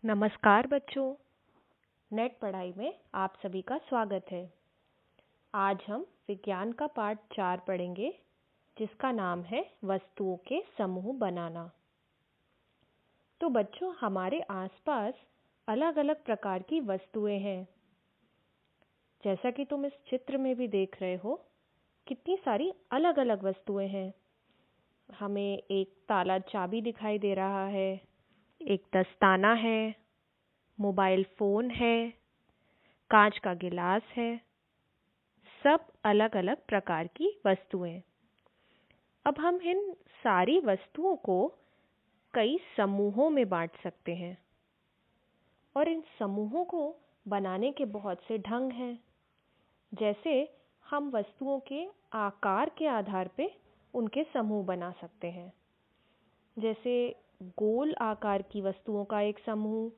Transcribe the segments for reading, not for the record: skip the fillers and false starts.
नमस्कार बच्चों। नेट पढ़ाई में आप सभी का स्वागत है। आज हम विज्ञान का पाठ 4 पढ़ेंगे जिसका नाम है वस्तुओं के समूह बनाना। तो बच्चों, हमारे आसपास अलग-अलग प्रकार की वस्तुएं हैं। जैसा कि तुम इस चित्र में भी देख रहे हो, कितनी सारी अलग-अलग वस्तुएं हैं। हमें एक ताला चाबी दिखाई दे रहा है, एक दस्ताना है, मोबाइल फोन है, कांच का गिलास है। सब अलग-अलग प्रकार की वस्तुएं। अब हम इन सारी वस्तुओं को कई समूहों में बांट सकते हैं और इन समूहों को बनाने के बहुत से ढंग हैं। जैसे हम वस्तुओं के आकार के आधार पे उनके समूह बना सकते हैं। जैसे गोल आकार की वस्तुओं का एक समूह,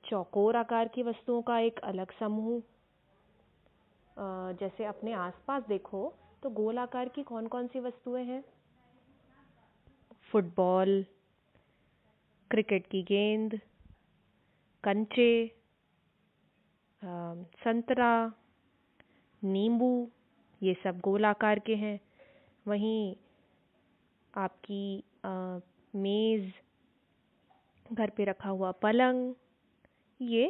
चौकोर आकार की वस्तुओं का एक अलग समूह। जैसे अपने आसपास देखो तो गोल आकार की कौन-कौन सी वस्तुएं हैं? फुटबॉल, क्रिकेट की गेंद, कंचे, संतरा, नींबू, ये सब गोल आकार के हैं। वहीं आपकी मेज, घर पे रखा हुआ पलंग, ये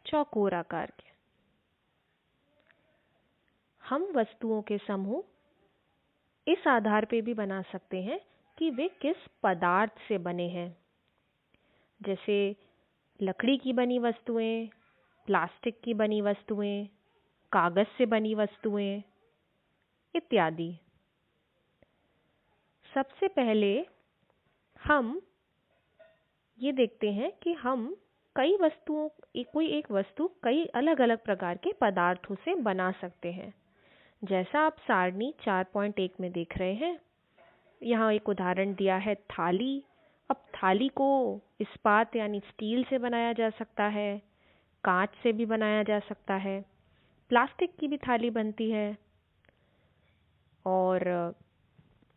चौकोर आकार के। हम वस्तुओं के समूह इस आधार पे भी बना सकते हैं कि वे किस पदार्थ से बने हैं। जैसे लकड़ी की बनी वस्तुएं, प्लास्टिक की बनी वस्तुएं, कागज से बनी वस्तुएं इत्यादि। सबसे पहले हम ये देखते हैं कि हम कोई एक वस्तु कई अलग-अलग प्रकार के पदार्थों से बना सकते हैं। जैसा आप सारणी 4.1 में देख रहे हैं, यहाँ एक उदाहरण दिया है थाली। अब थाली को इस्पात यानी स्टील से बनाया जा सकता है, कांच से भी बनाया जा सकता है, प्लास्टिक की भी थाली बनती है और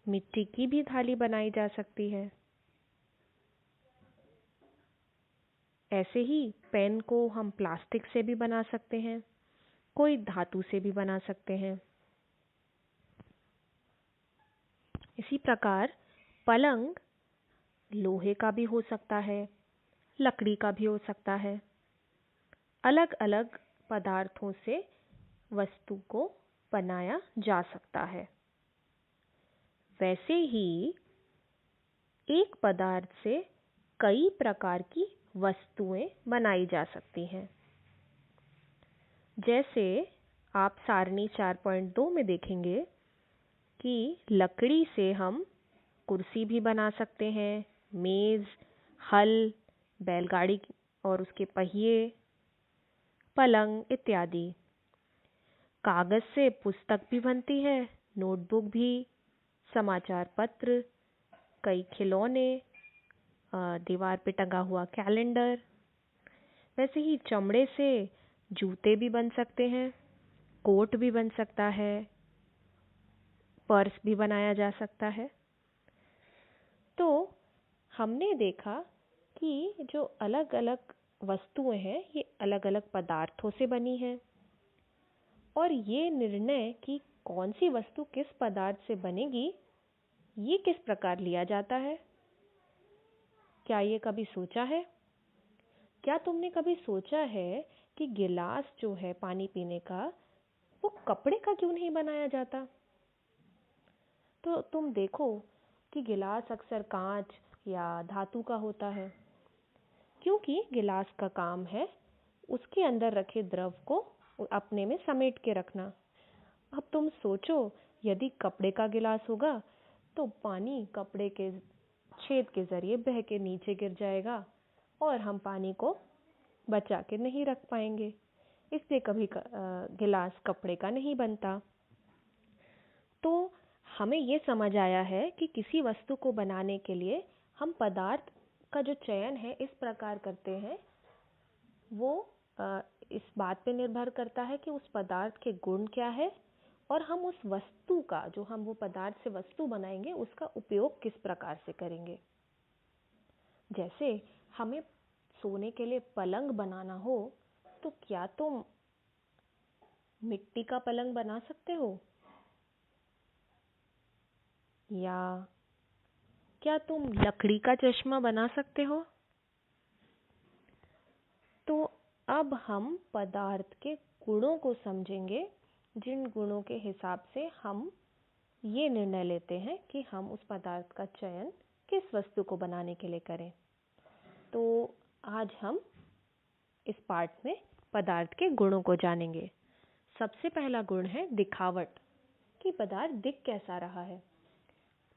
मिट्टी की भी थाली बनाई जा सकती है। ऐसे ही पेन को हम प्लास्टिक से भी बना सकते हैं, कोई धातु से भी बना सकते हैं। इसी प्रकार पलंग लोहे का भी हो सकता है, लकड़ी का भी हो सकता है। अलग-अलग पदार्थों से वस्तु को बनाया जा सकता है। वैसे ही एक पदार्थ से कई प्रकार की वस्तुएं बनाई जा सकती हैं। जैसे आप सारणी 4.2 में देखेंगे कि लकड़ी से हम कुर्सी भी बना सकते हैं, मेज, हल, बैलगाड़ी और उसके पहिए, पलंग इत्यादि। कागज से पुस्तक भी बनती है, नोटबुक भी, समाचार पत्र, कई खिलौने, दीवार पे टंगा हुआ कैलेंडर। वैसे ही चमड़े से जूते भी बन सकते हैं, कोट भी बन सकता है, पर्स भी बनाया जा सकता है। तो हमने देखा कि जो अलग-अलग वस्तुएं हैं, ये अलग-अलग पदार्थों से बनी हैं और ये निर्णय कि कौन सी वस्तु किस पदार्थ से बनेगी, ये किस प्रकार लिया जाता है? क्या ये कभी सोचा है? क्या तुमने कभी सोचा है कि गिलास जो है पानी पीने का, वो कपड़े का क्यों नहीं बनाया जाता? तो तुम देखो कि गिलास अक्सर कांच या धातु का होता है, क्योंकि गिलास का काम है उसके अंदर रखे द्रव को अपने में समेट के रखना। अब तुम सोचो, यदि कपड़े का गिलास होगा तो पानी कपड़े के छेद के जरिए बह के नीचे गिर जाएगा और हम पानी को बचा के नहीं रख पाएंगे। इसलिए कभी गिलास कपड़े का नहीं बनता। तो हमें ये समझ आया है कि किसी वस्तु को बनाने के लिए हम पदार्थ का जो चयन है इस प्रकार करते हैं। वो इस बात पे निर्भर करता है कि उस पदार्थ के गुण क्या है और हम उस वस्तु का, जो हम वो पदार्थ से वस्तु बनाएंगे, उसका उपयोग किस प्रकार से करेंगे। जैसे हमें सोने के लिए पलंग बनाना हो तो क्या तुम मिट्टी का पलंग बना सकते हो, या क्या तुम लकड़ी का चश्मा बना सकते हो। तो अब हम पदार्थ के गुणों को समझेंगे, जिन गुणों के हिसाब से हम ये निर्णय लेते हैं कि हम उस पदार्थ का चयन किस वस्तु को बनाने के लिए करें। तो आज हम इस पार्ट में पदार्थ के गुणों को जानेंगे। सबसे पहला गुण है दिखावट, कि पदार्थ दिख कैसा रहा है।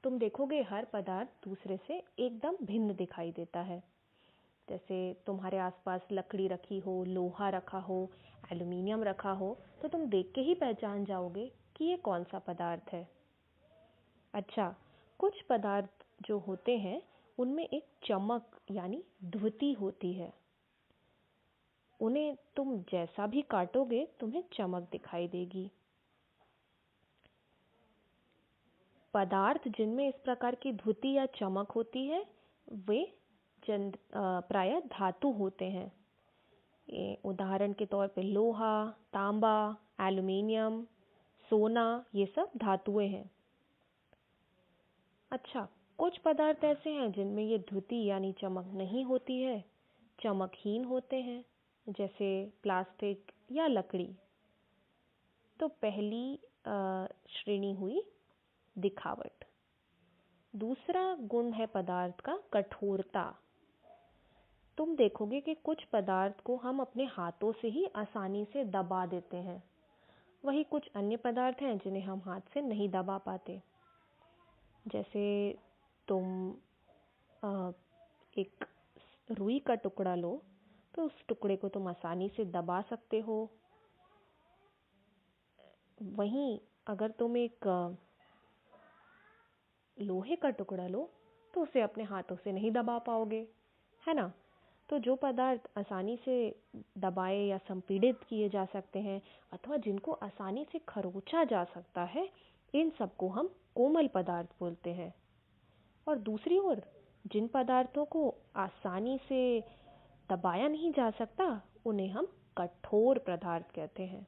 तुम देखोगे हर पदार्थ दूसरे से एकदम भिन्न दिखाई देता है। जैसे तुम्हारे आसपास लकड़ी रखी हो, लोहा रखा हो, एल्युमिनियम रखा हो, तो तुम देख के ही पहचान जाओगे कि ये कौन सा पदार्थ है। अच्छा, कुछ पदार्थ जो होते हैं उनमें एक चमक यानी द्युति होती है। उन्हें तुम जैसा भी काटोगे तुम्हें चमक दिखाई देगी। पदार्थ जिनमें इस प्रकार की द्युति या चमक होती है वे प्रायः धातु होते हैं। उदाहरण के तौर पे लोहा, तांबा, एल्युमिनियम, सोना, ये सब धातुएं हैं। अच्छा, कुछ पदार्थ ऐसे हैं जिनमें ये द्युति यानी चमक नहीं होती है, चमकहीन होते हैं, जैसे प्लास्टिक या लकड़ी। तो पहली श्रेणी हुई दिखावट। दूसरा गुण है पदार्थ का कठोरता। तुम देखोगे कि कुछ पदार्थ को हम अपने हाथों से ही आसानी से दबा देते हैं, वही कुछ अन्य पदार्थ हैं जिन्हें हम हाथ से नहीं दबा पाते। जैसे तुम एक रुई का टुकड़ा लो तो उस टुकड़े को तुम आसानी से दबा सकते हो। वहीं अगर तुम एक लोहे का टुकड़ा लो तो उसे अपने हाथों से नहीं दबा पाओगे, है ना। तो जो पदार्थ आसानी से दबाए या संपीड़ित किए जा सकते हैं अथवा जिनको आसानी से खरोंचा जा सकता है, इन सबको हम कोमल पदार्थ बोलते हैं। और दूसरी ओर जिन पदार्थों को आसानी से दबाया नहीं जा सकता उन्हें हम कठोर पदार्थ कहते हैं।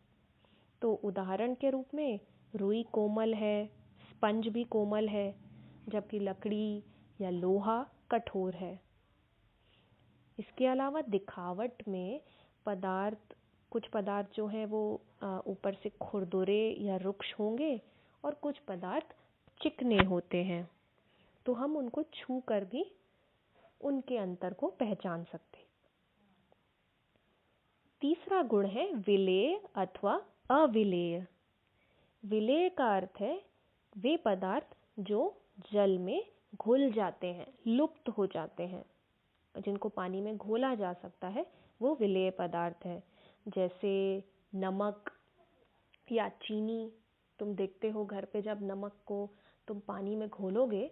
तो उदाहरण के रूप में रुई कोमल है, स्पंज भी कोमल है, जबकि लकड़ी या लोहा कठोर है। इसके अलावा दिखावट में कुछ पदार्थ जो हैं वो ऊपर से खुरदुरे या रुक्ष होंगे और कुछ पदार्थ चिकने होते हैं। तो हम उनको छू कर भी उनके अंतर को पहचान सकते। तीसरा गुण है विलेय अथवा अविलेय। विलेय का अर्थ है वे पदार्थ जो जल में घुल जाते हैं, लुप्त हो जाते हैं, जिनको पानी में घोला जा सकता है, वो विलेय पदार्थ है। जैसे नमक या चीनी। तुम देखते हो घर पे जब नमक को तुम पानी में घोलोगे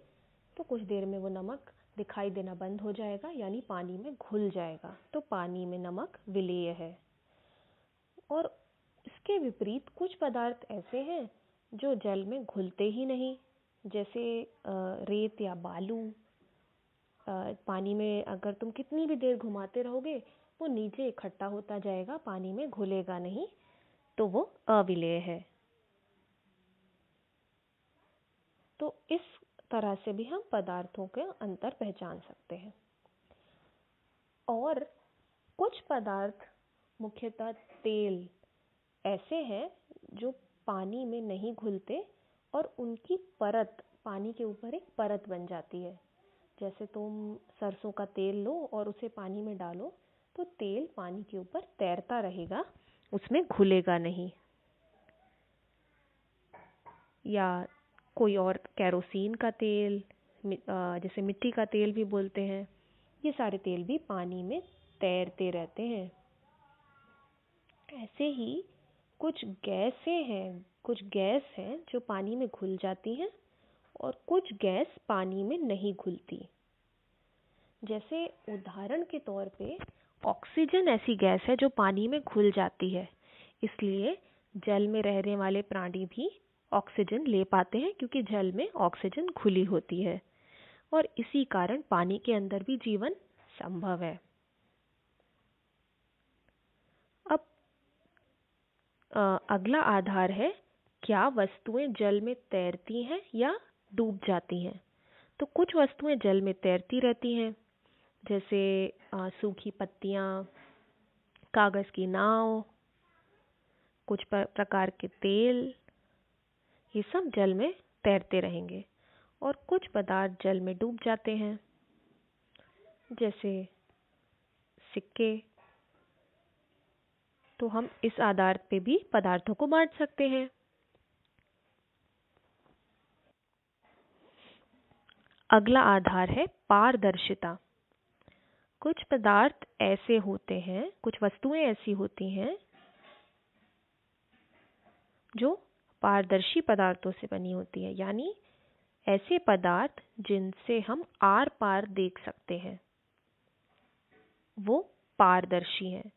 तो कुछ देर में वो नमक दिखाई देना बंद हो जाएगा, यानी पानी में घुल जाएगा। तो पानी में नमक विलेय है। और इसके विपरीत कुछ पदार्थ ऐसे हैं जो जल में घुलते ही नहीं, जैसे रेत या बालू। पानी में अगर तुम कितनी भी देर घुमाते रहोगे वो नीचे इकट्ठा होता जाएगा, पानी में घुलेगा नहीं, तो वो अविलेय है। तो इस तरह से भी हम पदार्थों के अंतर पहचान सकते हैं। और कुछ पदार्थ, मुख्यतः तेल, ऐसे हैं जो पानी में नहीं घुलते और उनकी परत, पानी के ऊपर एक परत बन जाती है। जैसे तुम सरसों का तेल लो और उसे पानी में डालो तो तेल पानी के ऊपर तैरता रहेगा, उसमें घुलेगा नहीं। या कोई और केरोसिन का तेल, जैसे मिट्टी का तेल भी बोलते हैं, ये सारे तेल भी पानी में तैरते रहते हैं। ऐसे ही कुछ गैस हैं जो पानी में घुल जाती हैं और कुछ गैस पानी में नहीं घुलती। जैसे उदाहरण के तौर पे ऑक्सीजन ऐसी गैस है जो पानी में घुल जाती है, इसलिए जल में रहने वाले प्राणी भी ऑक्सीजन ले पाते हैं क्योंकि जल में ऑक्सीजन घुली होती है और इसी कारण पानी के अंदर भी जीवन संभव है। अब अगला आधार है, क्या वस्तुएं जल में तैरती हैं या डूब जाती हैं? तो कुछ वस्तुएं जल में तैरती रहती हैं, जैसे सूखी पत्तियां, कागज की नाव, कुछ प्रकार के तेल, ये सब जल में तैरते रहेंगे। और कुछ पदार्थ जल में डूब जाते हैं, जैसे सिक्के। तो हम इस आधार पे भी पदार्थों को बांट सकते हैं। अगला आधार है पारदर्शिता। कुछ पदार्थ ऐसे होते हैं, कुछ वस्तुएं ऐसी होती हैं जो पारदर्शी पदार्थों से बनी होती है, यानी ऐसे पदार्थ जिनसे हम आर पार देख सकते हैं, वो पारदर्शी हैं।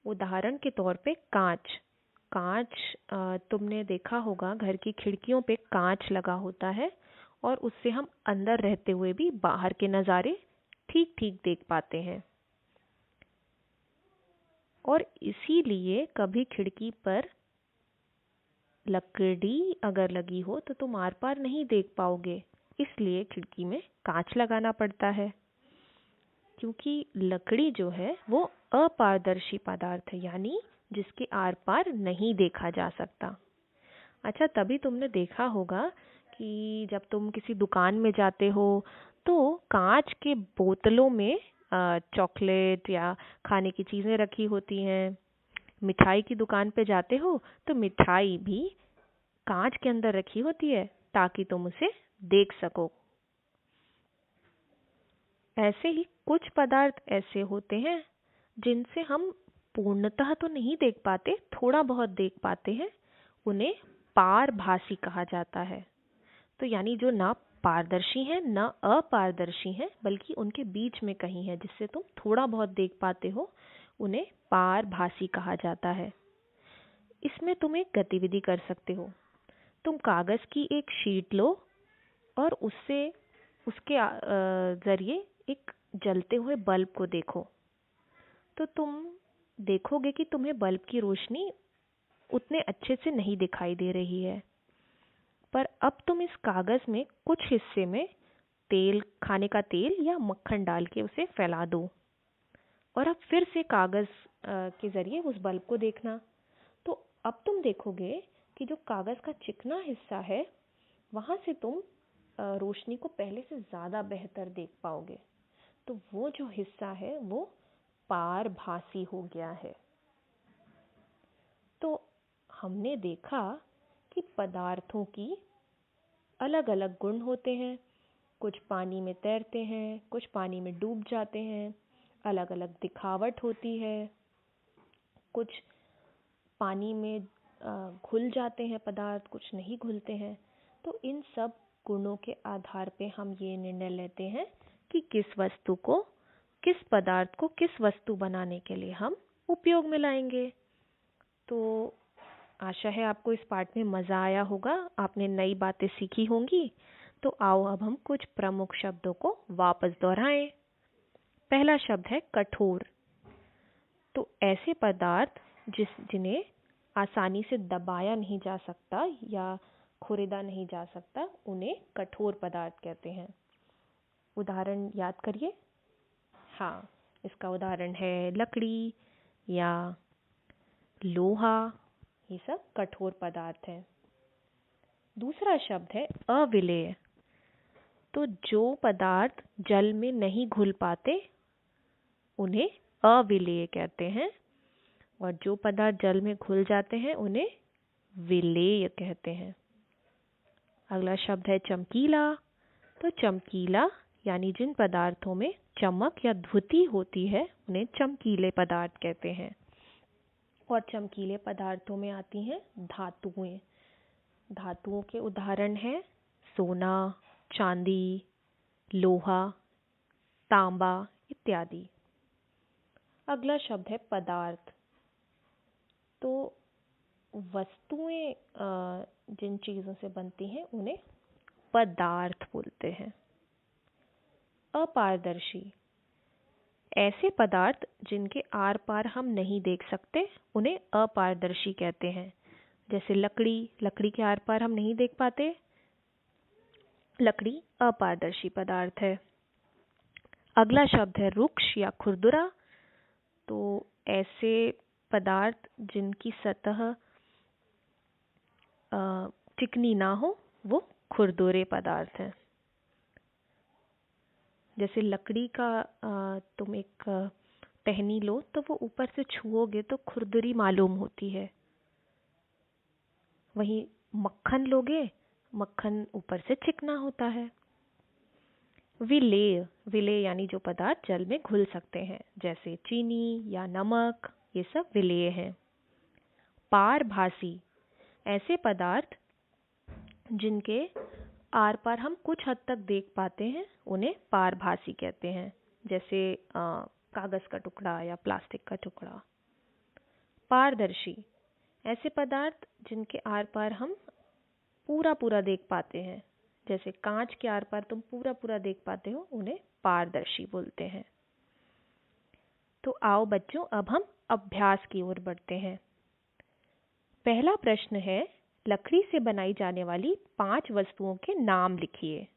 उदाहरण के तौर पे कांच। तुमने देखा होगा घर की खिड़कियों पे कांच लगा होता है और उससे हम अंदर रहते हुए भी बाहर के नज़ारे ठीक ठीक देख पाते हैं। और इसीलिए कभी खिड़की पर लकड़ी अगर लगी हो तो तुम आर पार नहीं देख पाओगे, इसलिए खिड़की में कांच लगाना पड़ता है। क्योंकि लकड़ी जो है वो अपारदर्शी पदार्थ है, यानी जिसके आर पार नहीं देखा जा सकता। अच्छा, तभी तुमने देखा होगा कि जब तुम किसी दुकान में जाते हो तो कांच के बोतलों में चॉकलेट या खाने की चीज़ें रखी होती हैं। मिठाई की दुकान पे जाते हो तो मिठाई भी कांच के अंदर रखी होती है ताकि तुम उसे देख सको। ऐसे ही कुछ पदार्थ ऐसे होते हैं जिनसे हम पूर्णतः तो नहीं देख पाते, थोड़ा बहुत देख पाते हैं, उन्हें पारभासी कहा जाता है। तो यानी जो ना पारदर्शी हैं ना अपारदर्शी हैं, बल्कि उनके बीच में कहीं है, जिससे तुम थोड़ा बहुत देख पाते हो, उन्हें पारभासी कहा जाता है। इसमें तुम एक गतिविधि कर सकते हो। तुम कागज़ की एक शीट लो और उसके ज़रिए एक जलते हुए बल्ब को देखो। तो तुम देखोगे कि तुम्हें बल्ब की रोशनी उतने अच्छे से नहीं दिखाई दे रही है। पर अब तुम इस कागज़ में कुछ हिस्से में तेल, खाने का तेल या मक्खन डाल के उसे फैला दो और अब फिर से कागज़ के ज़रिए उस बल्ब को देखना। तो अब तुम देखोगे कि जो कागज़ का चिकना हिस्सा है, वहाँ से तुम रोशनी को पहले से ज़्यादा बेहतर देख पाओगे। तो वो जो हिस्सा है वो पारभासी हो गया है। तो हमने देखा कि पदार्थों की अलग अलग गुण होते हैं। कुछ पानी में तैरते हैं, कुछ पानी में डूब जाते हैं, अलग अलग दिखावट होती है। कुछ पानी में घुल जाते हैं पदार्थ, कुछ नहीं घुलते हैं। तो इन सब गुणों के आधार पे हम ये निर्णय लेते हैं कि किस पदार्थ को किस वस्तु बनाने के लिए हम उपयोग में लाएंगे। तो आशा है आपको इस पाठ में मज़ा आया होगा, आपने नई बातें सीखी होंगी। तो आओ अब हम कुछ प्रमुख शब्दों को वापस दोहराएं। पहला शब्द है कठोर। तो ऐसे पदार्थ जिन्हें आसानी से दबाया नहीं जा सकता या खुरेदा नहीं जा सकता, उन्हें कठोर पदार्थ कहते हैं। उदाहरण याद करिए। हाँ, इसका उदाहरण है लकड़ी या लोहा, ये सब कठोर पदार्थ हैं। दूसरा शब्द है अविलेय। तो जो पदार्थ जल में नहीं घुल पाते उन्हें अविलेय कहते हैं, और जो पदार्थ जल में घुल जाते हैं उन्हें विलेय कहते हैं। अगला शब्द है चमकीला। तो चमकीला यानी जिन पदार्थों में चमक या ध्रुति होती है उन्हें चमकीले पदार्थ कहते हैं। और चमकीले पदार्थों में आती हैं धातुएं। धातुओं के उदाहरण हैं सोना, चांदी, लोहा, तांबा इत्यादि। अगला शब्द है पदार्थ। तो वस्तुएं जिन चीज़ों से बनती हैं उन्हें पदार्थ बोलते हैं। अपारदर्शी, ऐसे पदार्थ जिनके आर पार हम नहीं देख सकते उन्हें अपारदर्शी कहते हैं। जैसे लकड़ी, लकड़ी के आर पार हम नहीं देख पाते, लकड़ी अपारदर्शी पदार्थ है। अगला शब्द है रुक्ष या खुरदुरा। तो ऐसे पदार्थ जिनकी सतह चिकनी ना हो वो खुरदुरे पदार्थ हैं। जैसे लकड़ी का तुम एक टहनी लो तो वो ऊपर से छुओगे तो खुरदुरी मालूम होती है। वहीं मक्खन लोगे, मक्खन ऊपर से चिकना होता है। विलेय, विलेय यानी जो पदार्थ जल में घुल सकते हैं, जैसे चीनी या नमक, ये सब विलेय हैं। पारभासी, ऐसे पदार्थ जिनके आर पार हम कुछ हद तक देख पाते हैं उन्हें पारभासी कहते हैं। जैसे कागज का टुकड़ा या प्लास्टिक का टुकड़ा। पारदर्शी, ऐसे पदार्थ जिनके आर पार हम पूरा पूरा देख पाते हैं। जैसे कांच के आर पार तुम पूरा पूरा देख पाते हो, उन्हें पारदर्शी बोलते हैं। तो आओ बच्चों, अब हम अभ्यास की ओर बढ़ते हैं। पहला प्रश्न है, लकड़ी से बनाई जाने वाली 5 वस्तुओं के नाम लिखिए।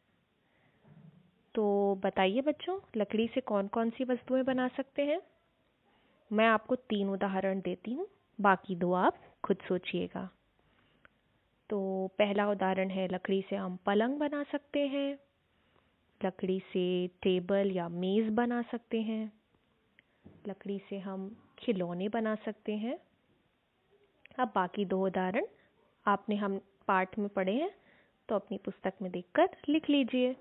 तो बताइए बच्चों, लकड़ी से कौन कौन सी वस्तुएं बना सकते हैं? मैं आपको 3 उदाहरण देती हूँ, बाकी 2 आप खुद सोचिएगा। तो पहला उदाहरण है, लकड़ी से हम पलंग बना सकते हैं, लकड़ी से टेबल या मेज़ बना सकते हैं, लकड़ी से हम खिलौने बना सकते हैं। अब बाकी 2 उदाहरण आपने हम पाठ में पढ़े हैं, तो अपनी पुस्तक में देखकर लिख लीजिए।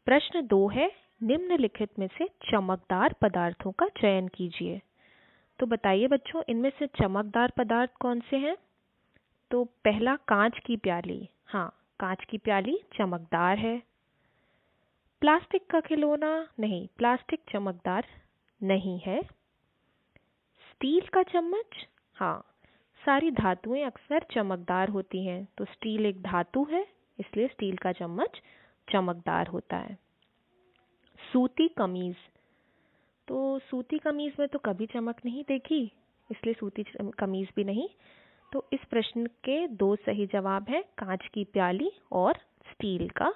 प्रश्न 2 है, निम्नलिखित में से चमकदार पदार्थों का चयन कीजिए। तो बताइए बच्चों, इनमें से चमकदार पदार्थ कौन से हैं? तो पहला, कांच की प्याली। हाँ, कांच की प्याली चमकदार है। प्लास्टिक का खिलौना, नहीं, प्लास्टिक चमकदार नहीं है। स्टील का चम्मच, हाँ, सारी धातुएं अक्सर चमकदार होती हैं, तो स्टील एक धातु है, इसलिए स्टील का चम्मच चमकदार होता है। सूती कमीज, तो सूती कमीज में तो कभी चमक नहीं देखी, इसलिए सूती कमीज भी नहीं। तो इस प्रश्न के 2 सही जवाब हैं, कांच की प्याली और स्टील का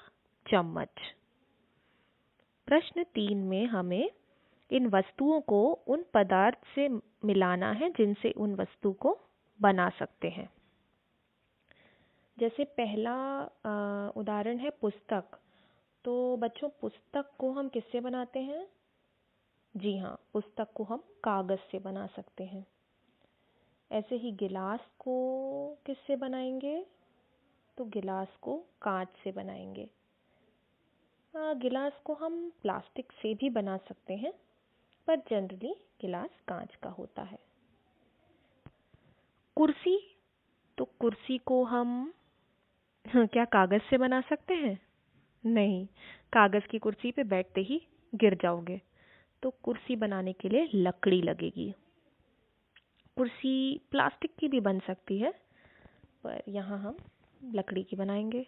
चम्मच। प्रश्न 3 में हमें इन वस्तुओं को उन पदार्थ से मिलाना है जिनसे उन वस्तु को बना सकते हैं। जैसे पहला उदाहरण है पुस्तक। तो बच्चों, पुस्तक को हम किससे बनाते हैं? जी हाँ, पुस्तक को हम कागज से बना सकते हैं। ऐसे ही गिलास को किससे बनाएंगे? तो गिलास को कांच से बनाएंगे। गिलास को हम प्लास्टिक से भी बना सकते हैं, पर जनरली गिलास कांच का होता है। कुर्सी, तो कुर्सी को हम क्या कागज से बना सकते हैं? नहीं, कागज की कुर्सी पे बैठते ही गिर जाओगे। तो कुर्सी बनाने के लिए लकड़ी लगेगी। कुर्सी प्लास्टिक की भी बन सकती है, पर यहाँ हम लकड़ी की बनाएंगे।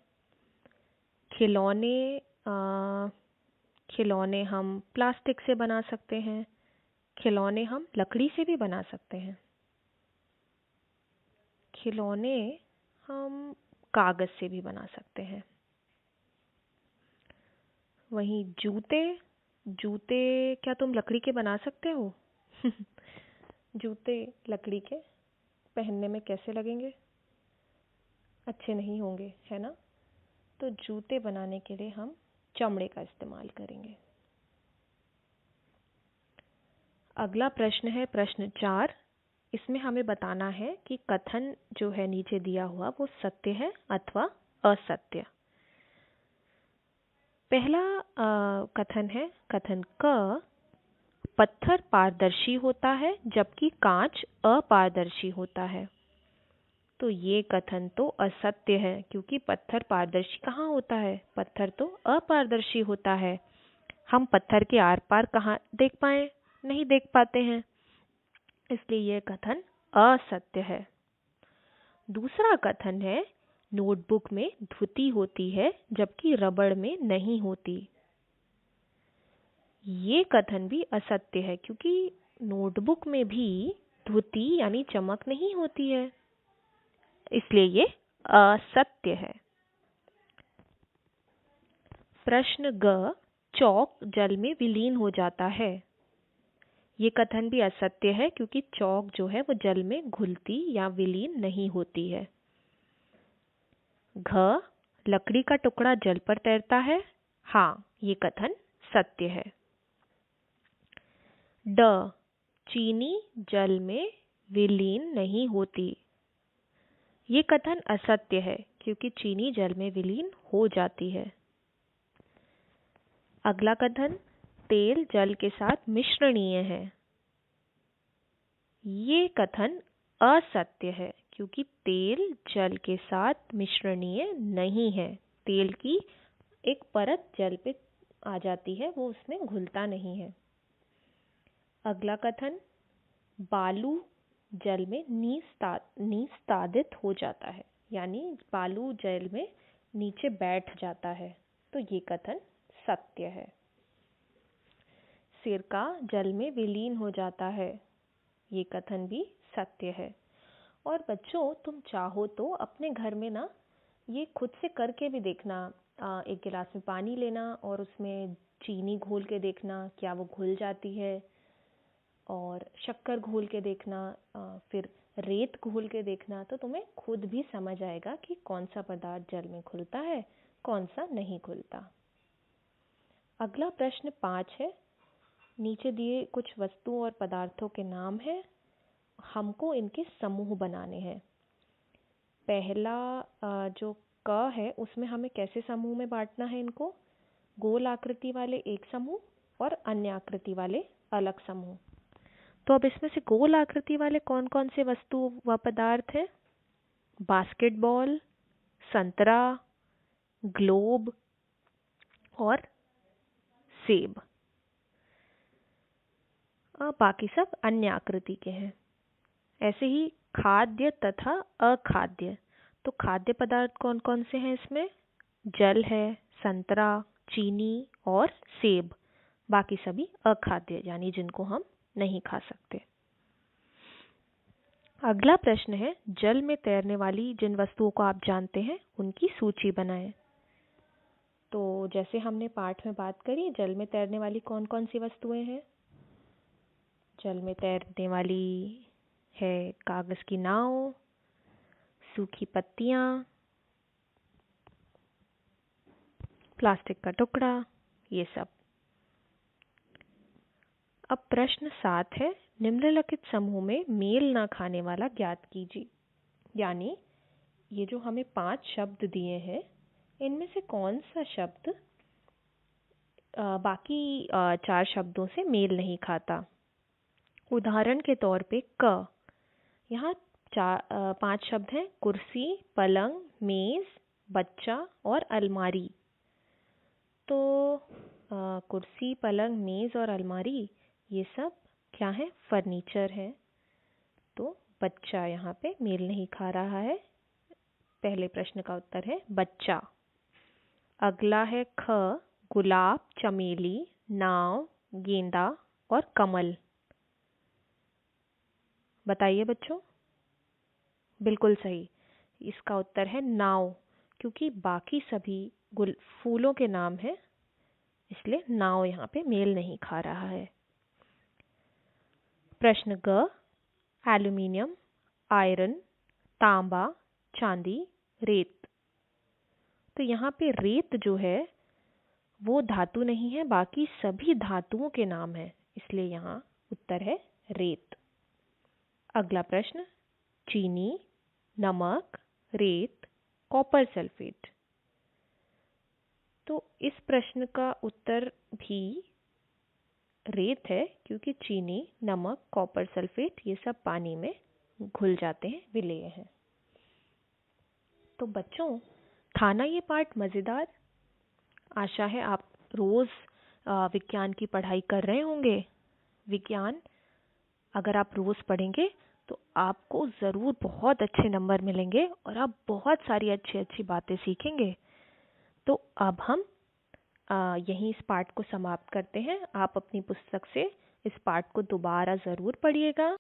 खिलौने, खिलौने हम प्लास्टिक से बना सकते हैं, खिलौने हम लकड़ी से भी बना सकते हैं। खिलौने हम कागज से भी बना सकते हैं। वहीं जूते, जूते क्या तुम लकड़ी के बना सकते हो? जूते लकड़ी के पहनने में कैसे लगेंगे? अच्छे नहीं होंगे, है ना? तो जूते बनाने के लिए हम चमड़े का इस्तेमाल करेंगे। अगला प्रश्न है प्रश्न 4। इसमें हमें बताना है कि कथन जो है नीचे दिया हुआ वो सत्य है अथवा असत्य। पहला कथन है, कथन क, पत्थर पारदर्शी होता है जबकि कांच अपारदर्शी होता है। तो ये कथन तो असत्य है, क्योंकि पत्थर पारदर्शी कहाँ होता है? पत्थर तो अपारदर्शी होता है। हम पत्थर के आर पार कहाँ देख पाए? नहीं देख पाते हैं, इसलिए यह कथन असत्य है। दूसरा कथन है नोटबुक में धुती होती है जबकि रबड़ में नहीं होती। ये कथन भी असत्य है क्योंकि नोटबुक में भी धुती यानी चमक नहीं होती है, इसलिए ये असत्य है। प्रश्न ग, चौक जल में विलीन हो जाता है। ये कथन भी असत्य है क्योंकि चौक जो है वो जल में घुलती या विलीन नहीं होती है। घ, लकड़ी का टुकड़ा जल पर तैरता है। हाँ, ये कथन सत्य है। ड, चीनी जल में विलीन नहीं होती। ये कथन असत्य है क्योंकि चीनी जल में विलीन हो जाती है। अगला कथन, तेल जल के साथ मिश्रणीय है। ये कथन असत्य है क्योंकि तेल जल के साथ मिश्रणीय नहीं है। तेल की एक परत जल पे आ जाती है, वो उसमें घुलता नहीं है। अगला कथन, बालू जल में निस्तादित हो जाता है, यानी बालू जल में नीचे बैठ जाता है, तो ये कथन सत्य है। सिरका जल में विलीन हो जाता है, ये कथन भी सत्य है। और बच्चों, तुम चाहो तो अपने घर में ना ये खुद से करके भी देखना। एक गिलास में पानी लेना और उसमें चीनी घोल के देखना क्या वो घुल जाती है, और शक्कर घोल के देखना, फिर रेत घोल के देखना, तो तुम्हें खुद भी समझ आएगा कि कौन सा पदार्थ जल में घुलता है, कौन सा नहीं घुलता। अगला प्रश्न 5 है। नीचे दिए कुछ वस्तुओं और पदार्थों के नाम हैं, हमको इनके समूह बनाने हैं। पहला जो क है उसमें हमें कैसे समूह में बांटना है इनको? गोल आकृति वाले एक समूह और अन्य आकृति वाले अलग समूह। तो अब इसमें से गोल आकृति वाले कौन कौन से वस्तु व पदार्थ हैं? बास्केटबॉल, संतरा, ग्लोब और सेब। बाकी सब अन्य आकृति के हैं। ऐसे ही खाद्य तथा अखाद्य। तो खाद्य पदार्थ कौन कौन से हैं इसमें? जल है, संतरा, चीनी और सेब। बाकी सभी अखाद्य यानी जिनको हम नहीं खा सकते। अगला प्रश्न है, जल में तैरने वाली जिन वस्तुओं को आप जानते हैं उनकी सूची बनाएं। तो जैसे हमने पाठ में बात करी, जल में तैरने वाली कौन कौन सी वस्तुएं हैं? जल में तैरने वाली है कागज की नाव, सूखी पत्तियां, प्लास्टिक का टुकड़ा, ये सब। अब प्रश्न 7 है, निम्नलिखित समूह में मेल ना खाने वाला ज्ञात कीजिए। यानी ये जो हमें 5 शब्द दिए हैं, इनमें से कौन सा शब्द बाकी 4 शब्दों से मेल नहीं खाता। उदाहरण के तौर पे क, यहाँ 5 शब्द हैं, कुर्सी, पलंग, मेज, बच्चा और अलमारी। तो कुर्सी, पलंग, मेज और अलमारी ये सब क्या है? फर्नीचर है। तो बच्चा यहाँ पे मेल नहीं खा रहा है। पहले प्रश्न का उत्तर है बच्चा। अगला है ख, गुलाब, चमेली, नाव, गेंदा और कमल। बताइए बच्चों। बिल्कुल सही, इसका उत्तर है नाव, क्योंकि बाकी सभी फूलों के नाम हैं, इसलिए नाव यहाँ पे मेल नहीं खा रहा है। प्रश्न ग, एल्यूमिनियम, आयरन, तांबा, चांदी, रेत। तो यहाँ पे रेत जो है वो धातु नहीं है, बाकी सभी धातुओं के नाम हैं, इसलिए यहाँ उत्तर है रेत। अगला प्रश्न, चीनी, नमक, रेत, कॉपर सल्फेट। तो इस प्रश्न का उत्तर भी रेत है, क्योंकि चीनी, नमक, कॉपर सल्फेट ये सब पानी में घुल जाते हैं, विलेय हैं। तो बच्चों, था ना ये पाठ मज़ेदार? आशा है आप रोज़ विज्ञान की पढ़ाई कर रहे होंगे। विज्ञान अगर आप रोज़ पढ़ेंगे तो आपको ज़रूर बहुत अच्छे नंबर मिलेंगे और आप बहुत सारी अच्छी अच्छी बातें सीखेंगे। तो अब हम यहीं इस पाठ को समाप्त करते हैं। आप अपनी पुस्तक से इस पाठ को दोबारा ज़रूर पढ़िएगा।